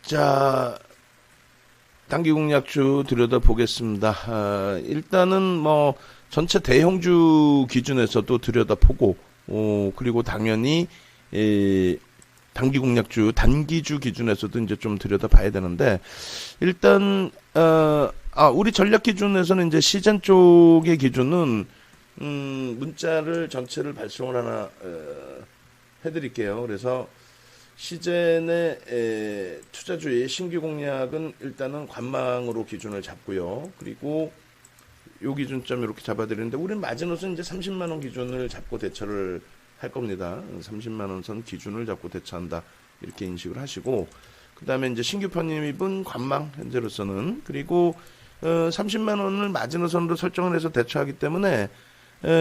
자, 단기 공략주 들여다보겠습니다. 일단은 뭐 전체 대형주 기준에서도 들여다보고, 그리고 당연히 단기 공략주, 단기주 기준에서도 이제 좀 들여다봐야 되는데, 일단 우리 전략 기준에서는 이제 시젠 쪽의 기준은 문자를 전체를 발송을 하나 해드릴게요. 그래서 시젠의 투자주의 신규 공략은 일단은 관망으로 기준을 잡고요. 그리고 요 기준점 이렇게 잡아드리는데, 우리는 마지노선 이제 30만 원 기준을 잡고 대처를 할 겁니다. 30만 원 선 기준을 잡고 대처한다, 이렇게 인식을 하시고, 그 다음에 이제 신규 편입은 관망 현재로서는, 그리고 30만 원을 마지노선으로 설정을 해서 대처하기 때문에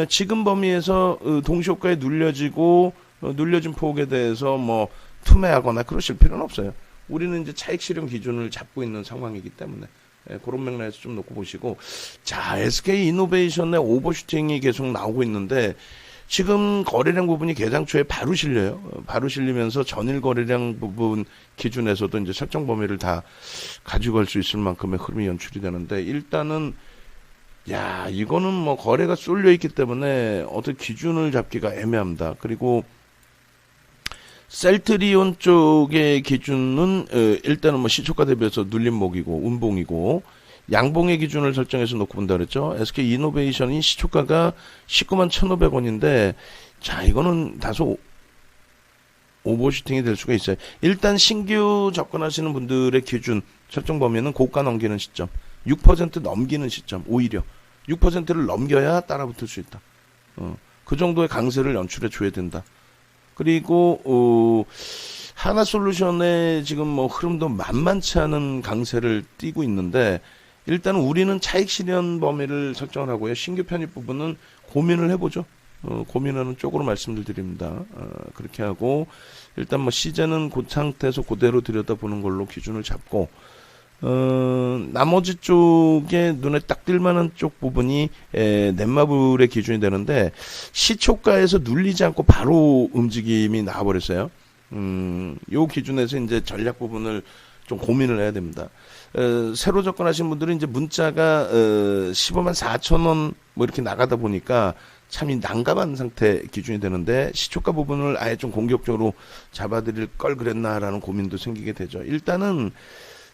지금 범위에서 동시효과에 눌려지고 눌려진 폭에 대해서 뭐 투매하거나 그러실 필요는 없어요. 우리는 이제 차익 실현 기준을 잡고 있는 상황이기 때문에 그런 맥락에서 좀 놓고 보시고, 자, SK 이노베이션의 오버슈팅이 계속 나오고 있는데, 지금 거래량 부분이 개장 초에 바로 실려요. 바로 실리면서 전일 거래량 부분 기준에서도 이제 설정 범위를 다 가지고 갈 수 있을 만큼의 흐름이 연출이 되는데, 일단은 이거는 뭐 거래가 쏠려 있기 때문에 어떤 기준을 잡기가 애매합니다. 그리고 셀트리온 쪽의 기준은 일단은 뭐 시초가 대비해서 눌림목이고 운봉이고, 양봉의 기준을 설정해서 놓고 본다 그랬죠. SK 이노베이션이 시초가가 19만 1,500원인데, 자, 이거는 다소 오버슈팅이 될 수가 있어요. 일단 신규 접근하시는 분들의 기준 설정 범위는 고가 넘기는 시점, 6% 넘기는 시점, 오히려 6%를 넘겨야 따라붙을 수 있다. 그 정도의 강세를 연출해 줘야 된다. 그리고 하나솔루션의 지금 뭐 흐름도 만만치 않은 강세를 띠고 있는데, 일단 우리는 차익 실현 범위를 설정을 하고요. 신규 편입 부분은 고민을 해보죠. 고민하는 쪽으로 말씀을 드립니다. 그렇게 하고, 일단 뭐 시제는 그 상태에서 그대로 들여다보는 걸로 기준을 잡고, 나머지 쪽에 눈에 딱 띌만한 쪽 부분이 넷마블의 기준이 되는데, 시초가에서 눌리지 않고 바로 움직임이 나와버렸어요. 요 기준에서 이제 전략 부분을 좀 고민을 해야 됩니다. 새로 접근하신 분들은 이제 문자가 15만 4천 원 뭐 이렇게 나가다 보니까 참 이 난감한 상태 기준이 되는데, 시초가 부분을 아예 좀 공격적으로 잡아드릴 걸 그랬나라는 고민도 생기게 되죠. 일단은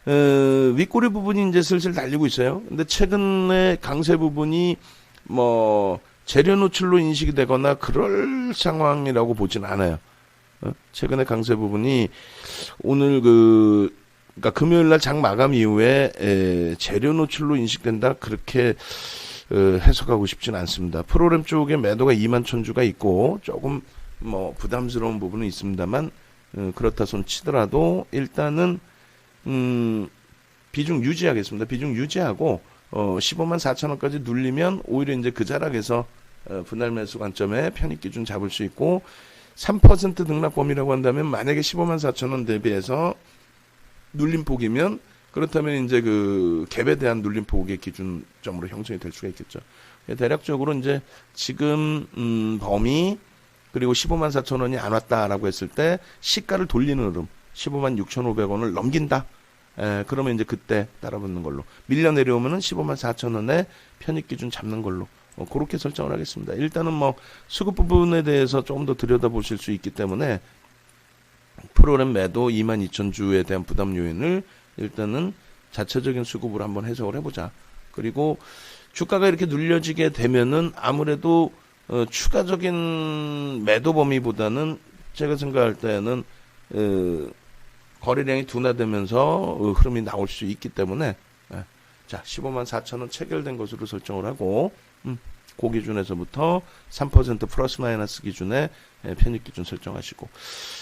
윗꼬리 부분이 이제 슬슬 달리고 있어요. 근데 최근에 강세 부분이 뭐 재료 노출로 인식이 되거나 그럴 상황이라고 보진 않아요. 최근에 강세 부분이 오늘 그러니까 금요일 날 장 마감 이후에 재료 노출로 인식된다, 그렇게 해석하고 싶지는 않습니다. 프로그램 쪽에 매도가 2만 천주가 있고 조금 뭐 부담스러운 부분은 있습니다만, 그렇다 손 치더라도 일단은 비중 유지하겠습니다. 비중 유지하고 15만 4천 원까지 눌리면 오히려 이제 그 자락에서 분할 매수 관점에 편입 기준 잡을 수 있고, 3% 등락 범위라고 한다면 만약에 15만 4천 원 대비해서 눌림폭이면, 그렇다면 이제 그 갭에 대한 눌림폭의 기준점으로 형성이 될 수가 있겠죠. 대략적으로 이제 지금 범위, 그리고 15만 4천 원이 안 왔다라고 했을 때 시가를 돌리는 흐름, 15만 6,500원을 넘긴다. 그러면 이제 그때 따라붙는 걸로, 밀려 내려오면은 15만 4천 원에 편입 기준 잡는 걸로, 그렇게 설정을 하겠습니다. 일단은 뭐 수급 부분에 대해서 조금 더 들여다보실 수 있기 때문에, 프로그램 매도 22,000주에 대한 부담 요인을 일단은 자체적인 수급으로 한번 해석을 해보자. 그리고 주가가 이렇게 눌려지게 되면은 아무래도 추가적인 매도 범위보다는 제가 생각할 때는 거래량이 둔화되면서 흐름이 나올 수 있기 때문에, 자, 15만 4천 원 체결된 것으로 설정을 하고, 그 기준에서부터 3% 플러스 마이너스 기준에 편입 기준 설정하시고,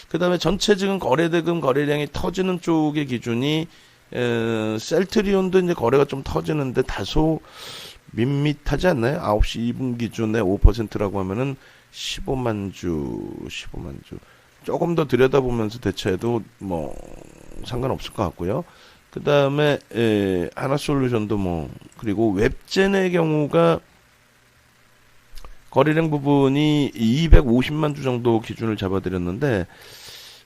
그 다음에 전체 지금 거래대금 거래량이 터지는 쪽의 기준이 셀트리온도 이제 거래가 좀 터지는데 다소 밋밋하지 않나요? 9시 2분 기준에 5%라고 하면은 15만 주 조금 더 들여다보면서 대처해도 뭐 상관없을 것 같고요. 그 다음에 하나솔루션도 뭐, 그리고 웹젠의 경우가 거래량 부분이 250만 주 정도 기준을 잡아드렸는데,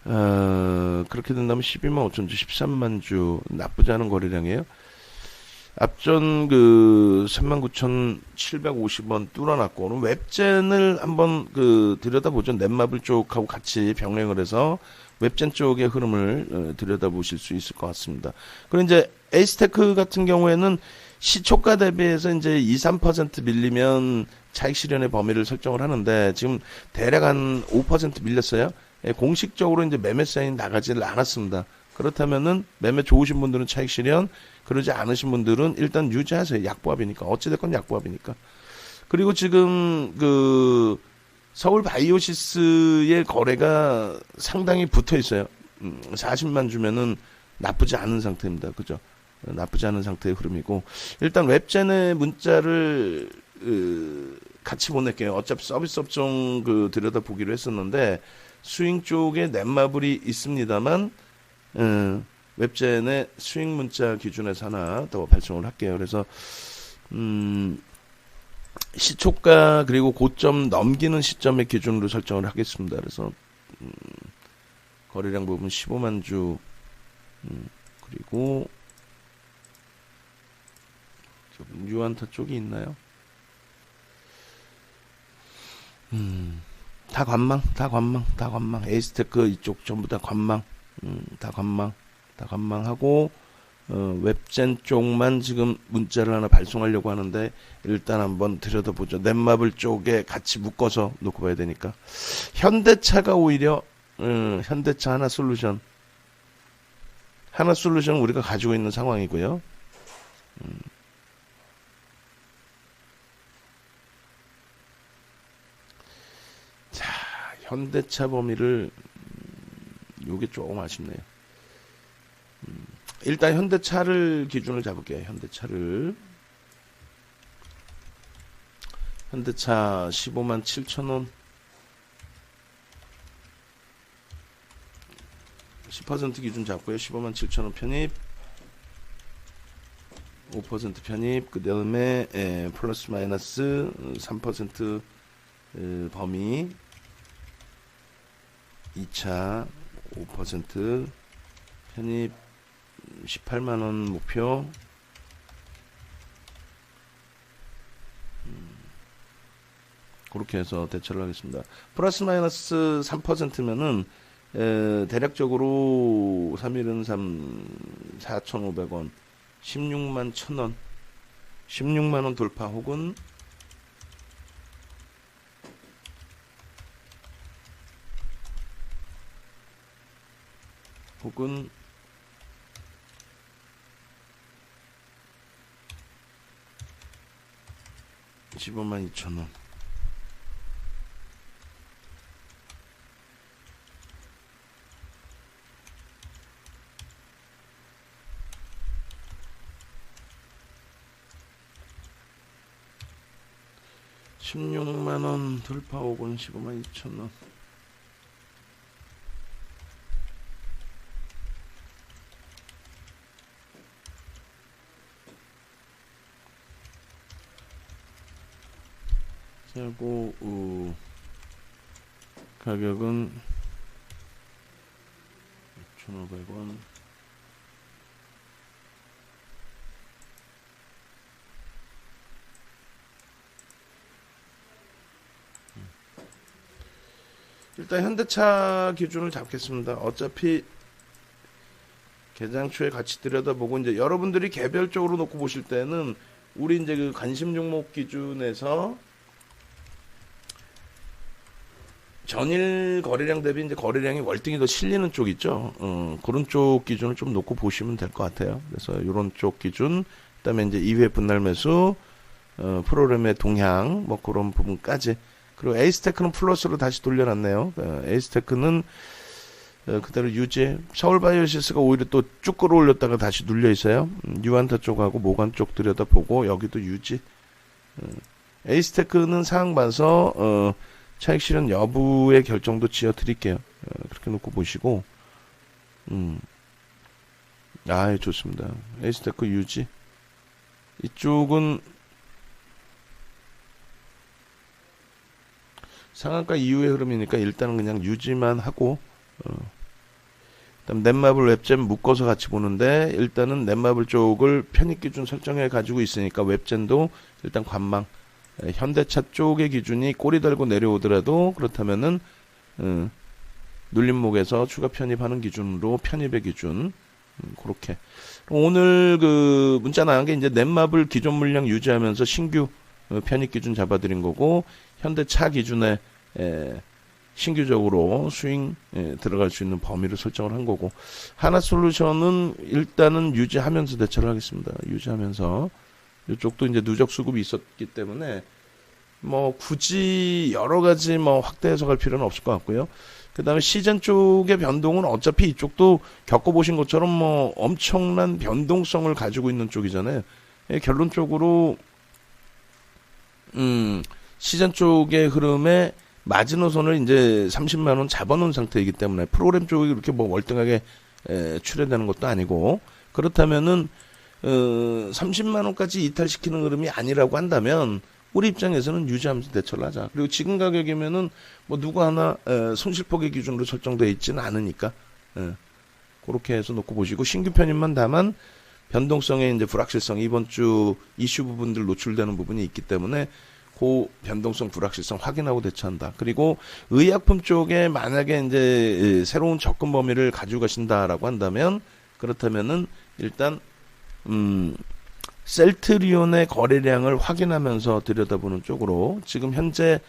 그렇게 된다면 12만 5천 주, 13만 주 나쁘지 않은 거래량이에요. 앞전 39,750원 뚫어놨고, 오늘 웹젠을 한번 들여다보죠. 넷마블 쪽하고 같이 병행을 해서 웹젠 쪽의 흐름을 들여다보실 수 있을 것 같습니다. 그리고 이제 에이스테크 같은 경우에는 시초가 대비해서 이제 2, 3% 밀리면 차익 실현의 범위를 설정을 하는데 지금 대략 한 5% 밀렸어요. 공식적으로 이제 매매 사인이 나가지를 않았습니다. 그렇다면은 매매 좋으신 분들은 차익 실현, 그러지 않으신 분들은 일단 유지하세요. 약보합이니까. 어찌됐건 약보합이니까. 그리고 지금 서울 바이오시스의 거래가 상당히 붙어 있어요. 40만 주면은 나쁘지 않은 상태입니다. 그죠? 나쁘지 않은 상태의 흐름이고, 일단 웹젠의 문자를 같이 보낼게요. 어차피 서비스 업종 들여다 보기로 했었는데 스윙 쪽에 넷마블이 있습니다만 웹젠의 스윙 문자 기준에서 하나 더 발송을 할게요. 그래서 시초가 그리고 고점 넘기는 시점의 기준으로 설정을 하겠습니다. 그래서 거래량 부분 15만 주 그리고 유안타 쪽이 있나요? 다 관망. 에이스테크 이쪽 전부 다 관망. 다 관망하고, 웹젠 쪽만 지금 문자를 하나 발송하려고 하는데, 일단 한번 들여다보죠. 넷마블 쪽에 같이 묶어서 놓고 봐야 되니까. 현대차가 오히려, 현대차 하나솔루션 우리가 가지고 있는 상황이고요. 현대차 범위를 요게 조금 아쉽네요. 일단 현대차를 기준을 잡을게요. 현대차 15만 7천 원 10% 기준 잡고요. 15만 7천 원 편입 5% 편입 그 다음에 플러스 마이너스 3% 범위 2차 5% 편입 18만원 목표 그렇게 해서 대처를 하겠습니다. 플러스 마이너스 3%면은 대략적으로 3일은 4,500원 16만 1,000원 16만원 돌파 혹은 15만 2천원 16만원 돌파 혹은 15만 2천원 하고 가격은 6,500원 일단 현대차 기준을 잡겠습니다. 어차피 개장초에 같이 들여다보고 이제 여러분들이 개별적으로 놓고 보실 때는 우리 이제 관심 종목 기준에서 전일 거래량 대비 이제 거래량이 월등히 더 실리는 쪽 있죠. 그런 쪽 기준을 좀 놓고 보시면 될 것 같아요. 그래서 이런 쪽 기준, 그다음에 이제 2회 분할 매수, 프로그램의 동향, 뭐 그런 부분까지. 그리고 에이스테크는 플러스로 다시 돌려놨네요. 에이스테크는 그대로 유지. 서울바이오시스가 오히려 또 쭉 끌어올렸다가 다시 눌려 있어요. 유안타 쪽하고 모관 쪽 들여다보고 여기도 유지. 에이스테크는 상황 봐서 차익 실현 여부의 결정도 지어 드릴게요. 그렇게 놓고 보시고 좋습니다. 에이스테크 유지. 이쪽은 상한가 이후의 흐름이니까 일단은 그냥 유지만 하고 그다음 넷마블 웹젠 묶어서 같이 보는데 일단은 넷마블 쪽을 편입 기준 설정해 가지고 있으니까 웹젠도 일단 관망. 현대차 쪽의 기준이 꼬리 달고 내려오더라도 그렇다면은 눌림목에서 추가 편입하는 기준으로 편입의 기준 그렇게 오늘 그 문자 나간 게 이제 넷마블 기존 물량 유지하면서 신규 편입 기준 잡아드린 거고 현대차 기준에 신규적으로 스윙 들어갈 수 있는 범위를 설정을 한 거고 하나솔루션은 일단은 유지하면서 대처를 하겠습니다. 유지하면서 이쪽도 이제 누적 수급이 있었기 때문에 뭐 굳이 여러 가지 뭐 확대 해석할 필요는 없을 것 같고요. 그 다음에 시즌 쪽의 변동은 어차피 이쪽도 겪어보신 것처럼 뭐 엄청난 변동성을 가지고 있는 쪽이잖아요. 결론적으로 시즌 쪽의 흐름에 마지노선을 이제 30만원 잡아놓은 상태이기 때문에 프로그램 쪽이 그렇게 뭐 월등하게 출현되는 것도 아니고 그렇다면은 30만원까지 이탈시키는 흐름이 아니라고 한다면 우리 입장에서는 유지하면서 대처를 하자. 그리고 지금 가격이면은 뭐 누구 하나 손실폭의 기준으로 설정되어 있지는 않으니까 그렇게 해서 놓고 보시고 신규 편입만 다만 변동성의 이제 불확실성 이번 주 이슈 부분들 노출되는 부분이 있기 때문에 그 변동성 불확실성 확인하고 대처한다. 그리고 의약품 쪽에 만약에 이제 새로운 접근 범위를 가지고 가신다라고 한다면 그렇다면은 일단 셀트리온의 거래량을 확인하면서 들여다보는 쪽으로 지금 현재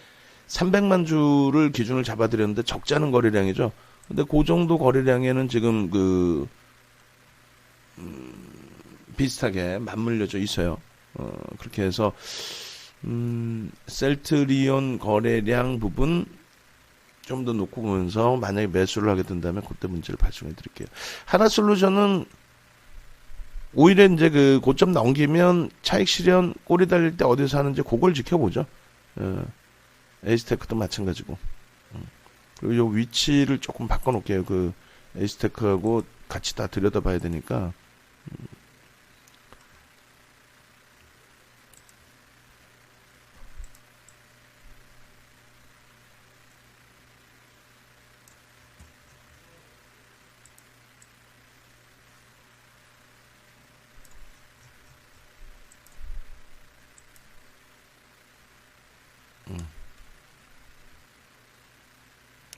300만 주를 기준을 잡아드렸는데 적지 않은 거래량이죠. 근데 그 정도 거래량에는 지금 비슷하게 맞물려져 있어요. 그렇게 해서 셀트리온 거래량 부분 좀 더 놓고 보면서 만약에 매수를 하게 된다면 그때 문제를 발송해 드릴게요. 하나솔루션은 오히려 이제 그 고점 넘기면 차익 실현 꼬리 달릴 때 어디서 하는지 그걸 지켜보죠. 에이스테크도 마찬가지고. 그리고 요 위치를 조금 바꿔놓을게요. 그 에이스테크하고 같이 다 들여다봐야 되니까.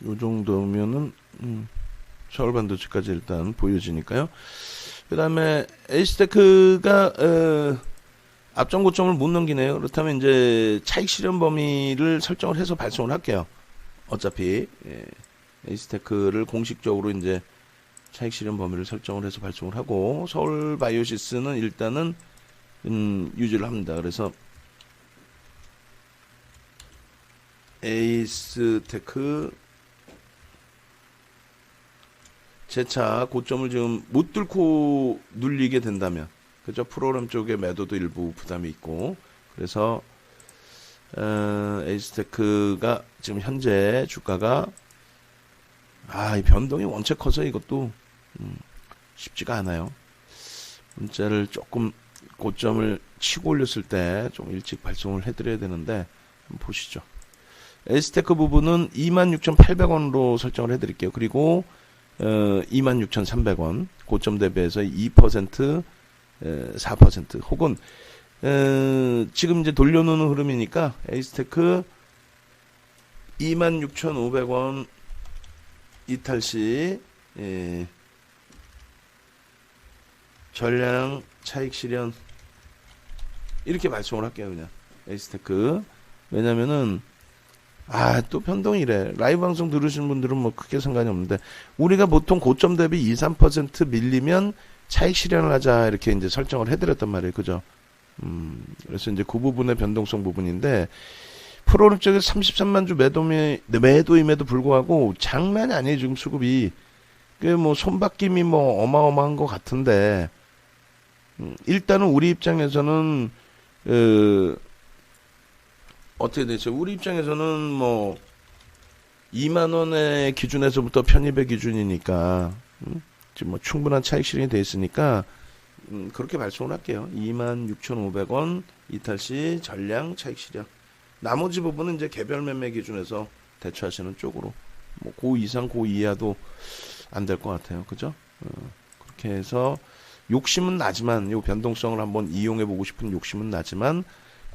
요 정도면은 서울 반도체까지 일단 보여지니까요. 그 다음에 에이스테크가 앞전 고점을 못 넘기네요. 그렇다면 이제 차익 실현 범위를 설정을 해서 발송을 할게요. 어차피 에이스테크를 공식적으로 이제 차익 실현 범위를 설정을 해서 발송을 하고 서울 바이오시스는 일단은 유지를 합니다. 그래서 에이스테크 재차 고점을 지금 못 뚫고 눌리게 된다면 그죠? 프로그램 쪽에 매도도 일부 부담이 있고 그래서 에이스테크가 지금 현재 주가가 이 변동이 원체 커서 이것도 쉽지가 않아요. 문자를 조금 고점을 치고 올렸을 때 좀 일찍 발송을 해드려야 되는데 한번 보시죠. 에이스테크 부분은 26,800원으로 설정을 해드릴게요. 그리고 26,300원 고점 대비해서 2% 4% 혹은 지금 이제 돌려놓는 흐름이니까 에이스테크 26,500원 이탈 시 전량 차익 실현 이렇게 발송을 할게요. 그냥 에이스테크 왜냐면은 또 변동이래. 라이브 방송 들으시는 분들은 뭐 크게 상관이 없는데 우리가 보통 고점 대비 2, 3% 밀리면 차익 실현을 하자 이렇게 이제 설정을 해드렸단 말이에요. 그죠? 그래서 이제 그 부분의 변동성 부분인데 프로그램 쪽에 33만 주 매도임에도 불구하고 장난이 아니에요. 지금 수급이 그 뭐 손바뀜이 뭐 어마어마한 것 같은데 일단은 우리 입장에서는 어떻게 되죠? 우리 입장에서는 뭐 2만 원의 기준에서부터 편입의 기준이니까 지금 뭐 충분한 차익 실현이 돼 있으니까 그렇게 발송을 할게요. 26,500원 이탈 시 전량 차익 실현. 나머지 부분은 이제 개별 매매 기준에서 대처하시는 쪽으로 뭐 고 이상 고 이하도 안 될 것 같아요. 그죠? 그렇게 해서 욕심은 나지만 요 변동성을 한번 이용해 보고 싶은 욕심은 나지만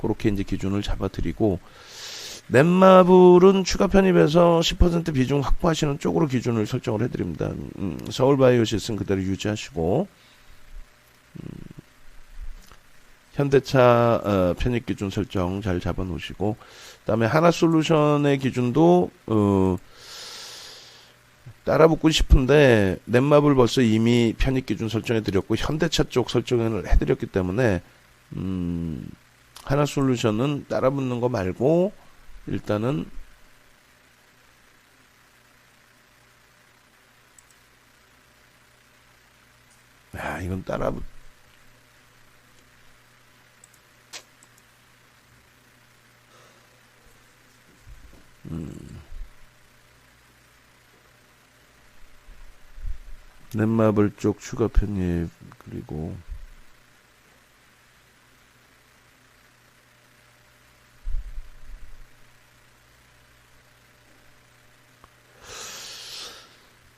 그렇게 이제 기준을 잡아드리고 넷마블은 추가 편입해서 10% 비중 확보하시는 쪽으로 기준을 설정을 해드립니다. 서울바이오시스는 그대로 유지하시고 현대차 편입 기준 설정 잘 잡아놓으시고 그다음에 하나솔루션의 기준도 따라붙고 싶은데 넷마블 벌써 이미 편입 기준 설정해드렸고 현대차 쪽 설정을 해드렸기 때문에 하나솔루션은 따라붙는 거 말고 일단은 이건 따라붙 넷마블 쪽 추가 편입 그리고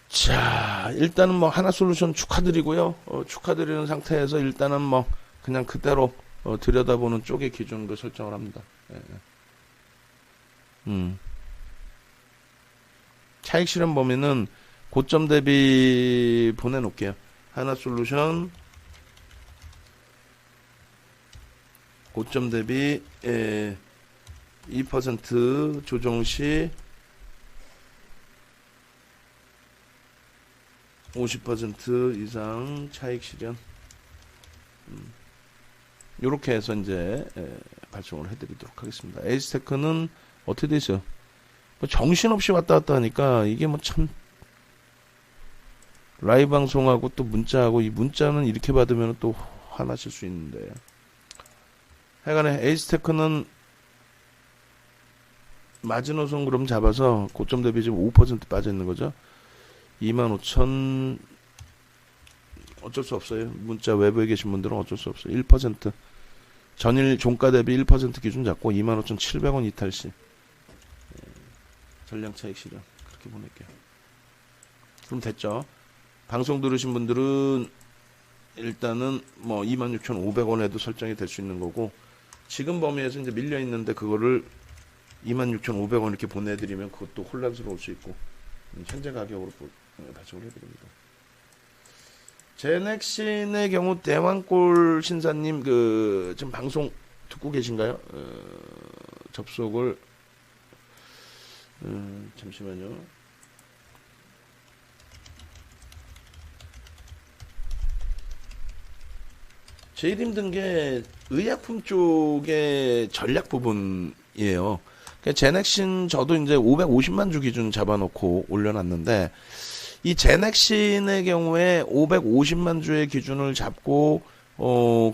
자 일단은 뭐 하나솔루션 축하드리고요. 축하드리는 상태에서 일단은 뭐 그냥 그대로 들여다보는 쪽의 기준으로 설정을 합니다. 차익 실현 범위는 고점 대비 보내놓을게요. 하나솔루션 고점 대비 2% 조정시 50% 이상 차익 실현 요렇게 해서 이제 발송을 해드리도록 하겠습니다. 에이스테크는 어떻게 돼 있어요? 뭐 정신없이 왔다 갔다 하니까 이게 뭐 참 라이브 방송하고 또 문자하고 이 문자는 이렇게 받으면 또 화나실 수 있는데 하여간에 에이스테크는 마지노선 그럼 잡아서 고점 대비 지금 5% 빠져 있는 거죠. 25,000 어쩔 수 없어요. 문자 외부에 계신 분들은 어쩔 수 없어요. 1% 전일 종가 대비 1% 기준 잡고 25,700원 이탈시 전량 차익 실현 그렇게 보낼게요. 그럼 됐죠. 방송 들으신 분들은 일단은 뭐 26,500원에도 설정이 될 수 있는 거고 지금 범위에서 이제 밀려 있는데 그거를 26,500원 이렇게 보내드리면 그것도 혼란스러울 수 있고 현재 가격으로 발송을 해드립니다. 제넥신의 경우 대왕골 신사님 지금 방송 듣고 계신가요? 접속을 잠시만요. 제일 힘든 게 의약품 쪽의 전략 부분이에요. 제넥신 저도 이제 550만 주 기준 잡아놓고 올려놨는데 이 제넥신의 경우에 550만 주의 기준을 잡고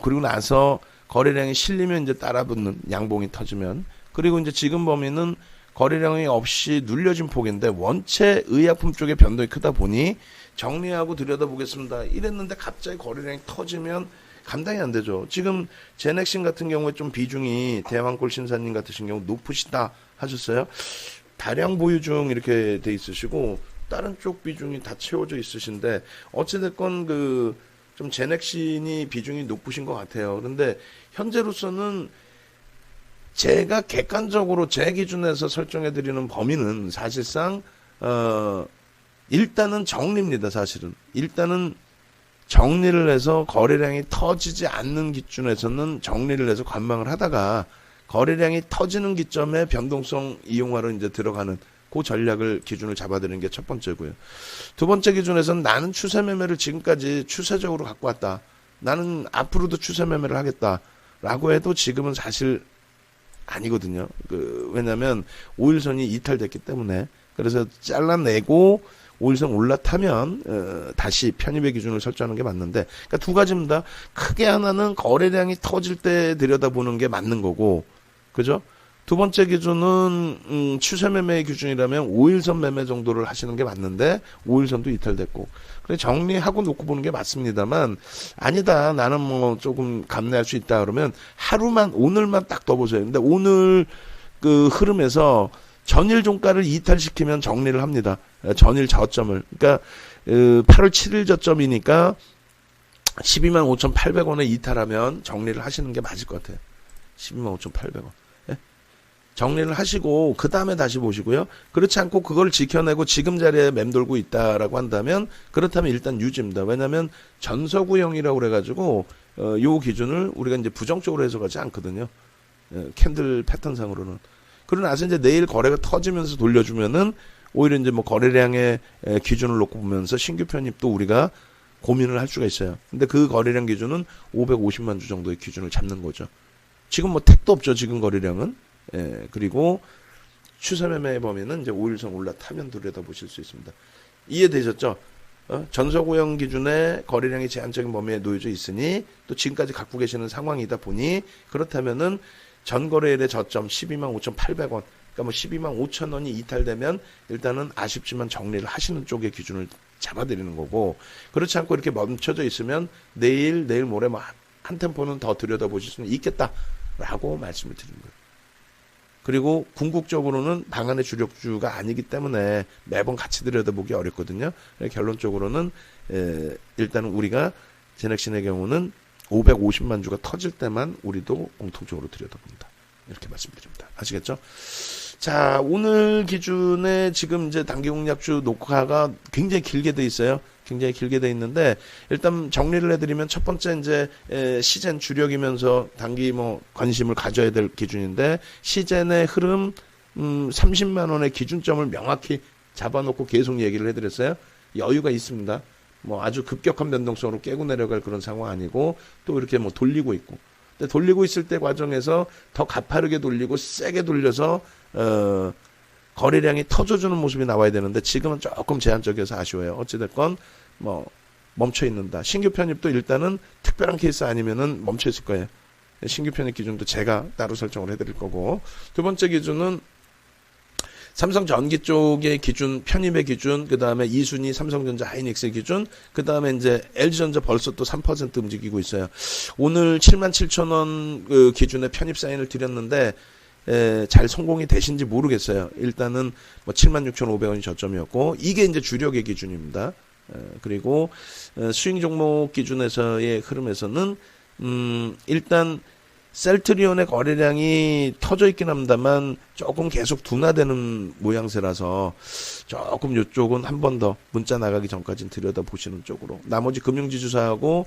그리고 나서 거래량이 실리면 이제 따라붙는 양봉이 터지면 그리고 이제 지금 범위는 거래량이 없이 눌려진 폭인데 원체 의약품 쪽의 변동이 크다 보니 정리하고 들여다보겠습니다. 이랬는데 갑자기 거래량이 터지면 감당이 안 되죠. 지금 제넥신 같은 경우에 좀 비중이 대왕골 신사님 같으신 경우 높으시다 하셨어요. 다량 보유 중 이렇게 돼 있으시고 다른 쪽 비중이 다 채워져 있으신데 어찌됐건 좀 제넥신이 비중이 높으신 것 같아요. 그런데 현재로서는 제가 객관적으로 제 기준에서 설정해 드리는 범위는 사실상 일단은 정리입니다. 사실은 일단은 정리를 해서 거래량이 터지지 않는 기준에서는 정리를 해서 관망을 하다가 거래량이 터지는 기점에 변동성 이용하러 이제 들어가는 그 전략을 기준을 잡아드리는 게 첫 번째고요. 두 번째 기준에서는 나는 추세 매매를 지금까지 추세적으로 갖고 왔다. 나는 앞으로도 추세 매매를 하겠다라고 해도 지금은 사실 아니거든요. 왜냐하면 5일선이 이탈됐기 때문에 그래서 잘라내고 5일선 올라타면 다시 편입의 기준을 설정하는 게 맞는데 그러니까 두 가지입니다. 크게 하나는 거래량이 터질 때 들여다보는 게 맞는 거고 그죠? 두 번째 기준은 추세 매매의 기준이라면 5일선 매매 정도를 하시는 게 맞는데 5일선도 이탈됐고 그래 정리하고 놓고 보는 게 맞습니다만 아니다 나는 뭐 조금 감내할 수 있다 그러면 하루만 오늘만 딱 더 보세요. 근데 오늘 흐름에서 전일 종가를 이탈시키면 정리를 합니다. 전일 저점을. 그러니까 8월 7일 저점이니까 125,800원에 이탈하면 정리를 하시는 게 맞을 것 같아요. 125,800원. 예? 정리를 하시고 그 다음에 다시 보시고요. 그렇지 않고 그걸 지켜내고 지금 자리에 맴돌고 있다라고 한다면 그렇다면 일단 유지입니다. 왜냐하면 전서구형이라고 그래가지고 요 기준을 우리가 이제 부정적으로 해석하지 않거든요. 캔들 패턴상으로는. 그러고 나서 이제 내일 거래가 터지면서 돌려주면은 오히려 이제 뭐 거래량의 기준을 놓고 보면서 신규 편입도 우리가 고민을 할 수가 있어요. 근데 그 거래량 기준은 550만 주 정도의 기준을 잡는 거죠. 지금 뭐 택도 없죠. 지금 거래량은. 그리고 추세 매매 범위는 이제 5일선 올라타면 들여다보실 수 있습니다. 이해되셨죠? 전서구형 기준의 거래량이 제한적인 범위에 놓여져 있으니 또 지금까지 갖고 계시는 상황이다 보니 그렇다면은 전거래일의 저점 125,800원 그러니까 뭐 125,000원이 이탈되면 일단은 아쉽지만 정리를 하시는 쪽의 기준을 잡아드리는 거고 그렇지 않고 이렇게 멈춰져 있으면 내일 모레 뭐 한 템포는 더 들여다보실 수는 있겠다라고 말씀을 드리는 거예요. 그리고 궁극적으로는 방안의 주력주가 아니기 때문에 매번 같이 들여다보기 어렵거든요. 결론적으로는 일단은 우리가 제넥신의 경우는 550만 주가 터질 때만 우리도 공통적으로 들여다본다. 이렇게 말씀드립니다. 아시겠죠? 자, 오늘 기준에 지금 이제 단기 공략주 녹화가 굉장히 길게 돼 있어요. 굉장히 길게 돼 있는데 일단 정리를 해드리면 첫 번째 이제 시젠 주력이면서 단기 뭐 관심을 가져야 될 기준인데 시젠의 흐름 30만 원의 기준점을 명확히 잡아놓고 계속 얘기를 해드렸어요. 여유가 있습니다. 뭐 아주 급격한 변동성으로 깨고 내려갈 그런 상황 아니고 또 이렇게 뭐 돌리고 있고. 근데 돌리고 있을 때 과정에서 더 가파르게 돌리고 세게 돌려서 거래량이 터져주는 모습이 나와야 되는데 지금은 조금 제한적이어서 아쉬워요. 어찌됐건 뭐 멈춰 있는다. 신규 편입도 일단은 특별한 케이스 아니면은 멈춰 있을 거예요. 신규 편입 기준도 제가 따로 설정을 해드릴 거고 두 번째 기준은 삼성전기 쪽의 기준, 편입의 기준, 그 다음에 2순위 삼성전자 하이닉스의 기준, 그 다음에 이제 LG전자 벌써 또 3% 움직이고 있어요. 오늘 77,000원 그 기준의 편입 사인을 드렸는데, 잘 성공이 되신지 모르겠어요. 일단은 뭐 76,500원이 저점이었고, 이게 이제 주력의 기준입니다. 그리고 스윙 종목 기준에서의 흐름에서는, 일단 셀트리온의 거래량이 터져 있긴 합니다만 조금 계속 둔화되는 모양새라서 조금 이쪽은 한 번 더 문자 나가기 전까지는 들여다보시는 쪽으로 나머지 금융지주사하고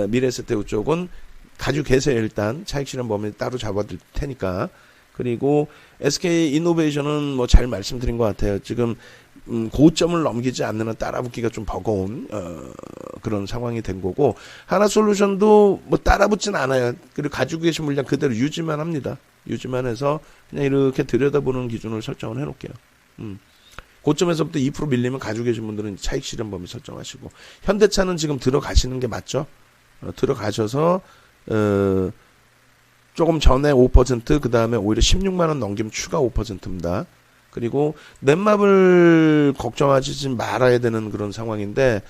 미래에셋테우 쪽은 가지고 계세요. 일단 차익 실현 범위 따로 잡아둘 테니까. 그리고 SK이노베이션은 뭐 잘 말씀드린 것 같아요. 지금 고점을 넘기지 않는 한 따라붙기가 좀 버거운 그런 상황이 된 거고 하나솔루션도 뭐 따라붙진 않아요. 그리고 가지고 계신 물량 그대로 유지만 합니다. 유지만 해서 그냥 이렇게 들여다보는 기준을 설정을 해놓을게요. 고점에서부터 2% 밀리면 가지고 계신 분들은 차익 실현 범위 설정하시고 현대차는 지금 들어가시는 게 맞죠? 들어가셔서 조금 전에 5% 그 다음에 오히려 16만 원 넘기면 추가 5%입니다. 그리고 넷마블 걱정하지 말아야 되는 그런 상황인데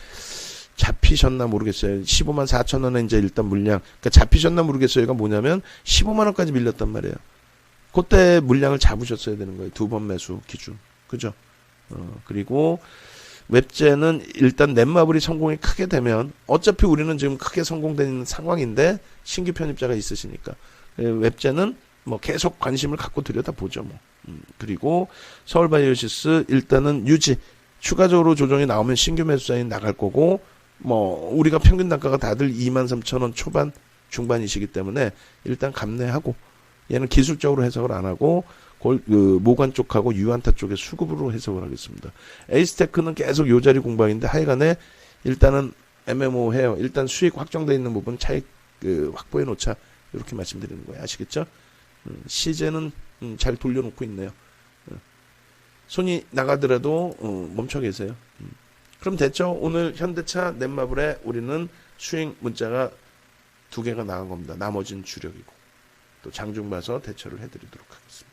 잡히셨나 모르겠어요. 15만 4천 원에 이제 일단 물량. 그러니까 잡히셨나 모르겠어요가 뭐냐면 15만 원까지 밀렸단 말이에요. 그때 물량을 잡으셨어야 되는 거예요. 두 번 매수 기준. 그죠? 그리고 웹제는 일단 넷마블이 성공이 크게 되면 어차피 우리는 지금 크게 성공된 상황인데 신규 편입자가 있으시니까 웹제는 뭐 계속 관심을 갖고 들여다보죠. 뭐. 그리고 서울바이오시스 일단은 유지. 추가적으로 조정이 나오면 신규 매수사인 나갈 거고 뭐 우리가 평균 단가가 다들 23,000원 초반 중반이시기 때문에 일단 감내하고 얘는 기술적으로 해석을 안 하고 모관 쪽하고 유안타 쪽에 수급으로 해석을 하겠습니다. 에이스테크는 계속 요 자리 공방인데 하여간에 일단은 MMO 해요. 일단 수익 확정되어 있는 부분 차익 확보해 놓자. 이렇게 말씀드리는 거예요. 아시겠죠? 시제는 잘 돌려놓고 있네요. 손이 나가더라도 멈춰 계세요. 그럼 됐죠? 오늘 현대차 넷마블에 우리는 수익 문자가 2개가 나간 겁니다. 나머지는 주력이고 또 장중 봐서 대처를 해드리도록 하겠습니다.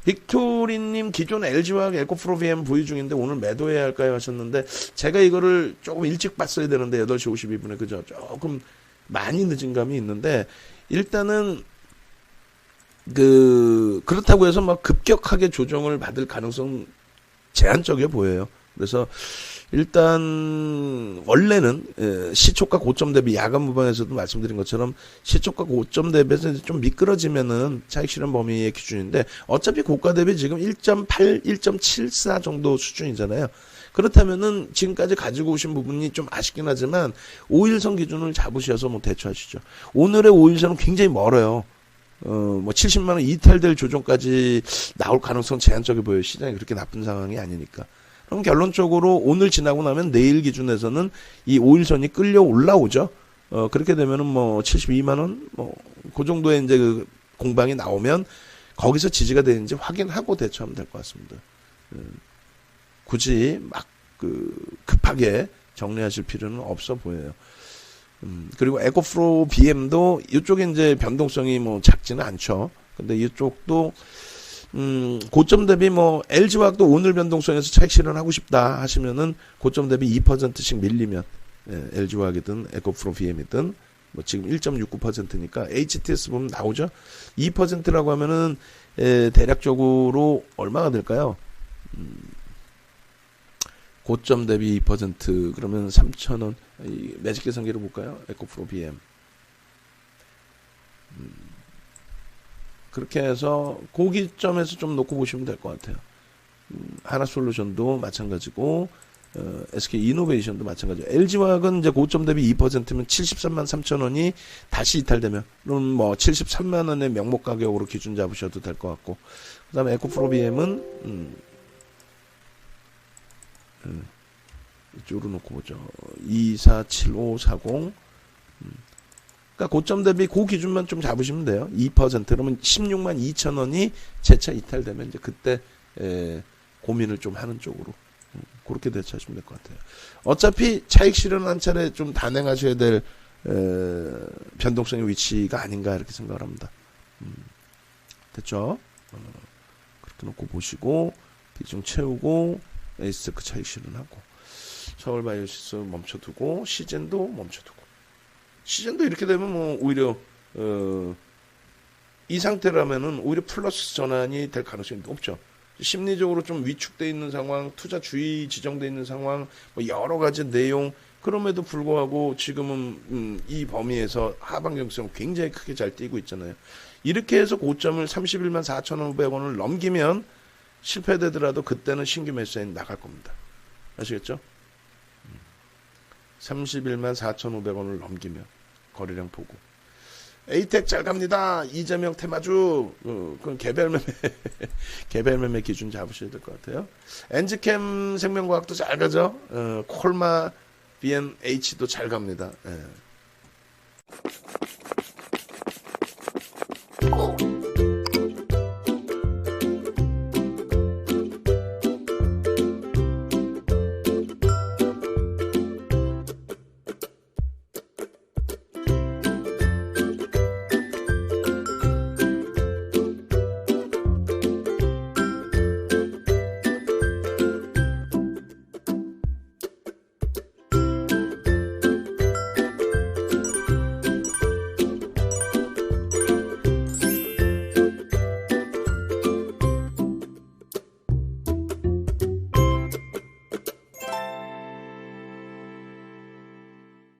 빅토리님 기존 LG화학 에코프로 VM 보유 중인데 오늘 매도해야 할까요 하셨는데 제가 이거를 조금 일찍 봤어야 되는데 8시 52분에 그죠? 조금 많이 늦은 감이 있는데 일단은 그렇다고 해서 막 급격하게 조정을 받을 가능성 제한적이어 보여요. 그래서 일단 원래는 시초가 고점 대비 야간 무방에서도 말씀드린 것처럼 시초가 고점 대비해서 좀 미끄러지면은 차익 실현 범위의 기준인데 어차피 고가 대비 지금 1.8, 1.74 정도 수준이잖아요. 그렇다면은 지금까지 가지고 오신 부분이 좀 아쉽긴 하지만 5일선 기준을 잡으셔서 뭐 대처하시죠. 오늘의 5일선은 굉장히 멀어요. 뭐 70만 원 이탈될 조정까지 나올 가능성 제한적이 보여요. 시장이 그렇게 나쁜 상황이 아니니까. 그럼 결론적으로 오늘 지나고 나면 내일 기준에서는 이 5일선이 끌려 올라오죠. 그렇게 되면은 뭐 72만 원, 그 정도의 이제 그 공방이 나오면 거기서 지지가 되는지 확인하고 대처하면 될 것 같습니다. 굳이 막 급하게 정리하실 필요는 없어 보여요. 그리고 에코프로 BM도 이쪽에 이제 변동성이 뭐 작지는 않죠. 근데 이쪽도 고점 대비 뭐 LG화학도 오늘 변동성에서 차익 실현하고 싶다 하시면은 고점 대비 2%씩 밀리면 LG화학이든 에코프로 BM이든 뭐 지금 1.69%니까 HTS 보면 나오죠. 2%라고 하면은 대략적으로 얼마가 될까요? 고점 대비 2% 그러면 3,000원. 매직 계산기로 볼까요? 에코프로 BM. 그렇게 해서 고기점에서 좀 놓고 보시면 될 것 같아요. 하나솔루션도 마찬가지고 SK 이노베이션도 마찬가지고 LG화학은 이제 고점 대비 2%면 73만 3천 원이 다시 이탈되면 그럼 뭐 73만 원의 명목 가격으로 기준 잡으셔도 될 것 같고 그다음에 에코프로 BM은 이쪽으로 놓고 보죠. 247540 그러니까 고점 대비 그 기준만 좀 잡으시면 돼요. 2% 그러면 16만 2천 원이 재차 이탈되면 이제 그때 고민을 좀 하는 쪽으로 그렇게 대처하시면 될 것 같아요. 어차피 차익 실현 한 차례 좀 단행하셔야 될 변동성의 위치가 아닌가 이렇게 생각을 합니다. 됐죠? 그렇게 놓고 보시고 비중 채우고 에이스테크 차익 실현하고 서울바이오시스 멈춰두고 시젠도 멈춰두고 시즌도 이렇게 되면 뭐 오히려 이 상태라면은 오히려 플러스 전환이 될 가능성이 높죠. 심리적으로 좀 위축돼 있는 상황, 투자 주의 지정돼 있는 상황, 뭐 여러 가지 내용 그럼에도 불구하고 지금은 이 범위에서 하방 경성 굉장히 크게 잘 뛰고 있잖아요. 이렇게 해서 고점을 31만 4,500원을 넘기면 실패되더라도 그때는 신규 매수인 나갈 겁니다. 아시겠죠? 31만 4,500원을 넘기면 거래량 보고 에이텍 잘 갑니다. 이재명 테마주 그건 개별 매매 기준 잡으셔야 될 것 같아요. 엔지캠 생명과학도 잘 가죠. 콜마 BNH도 잘 갑니다.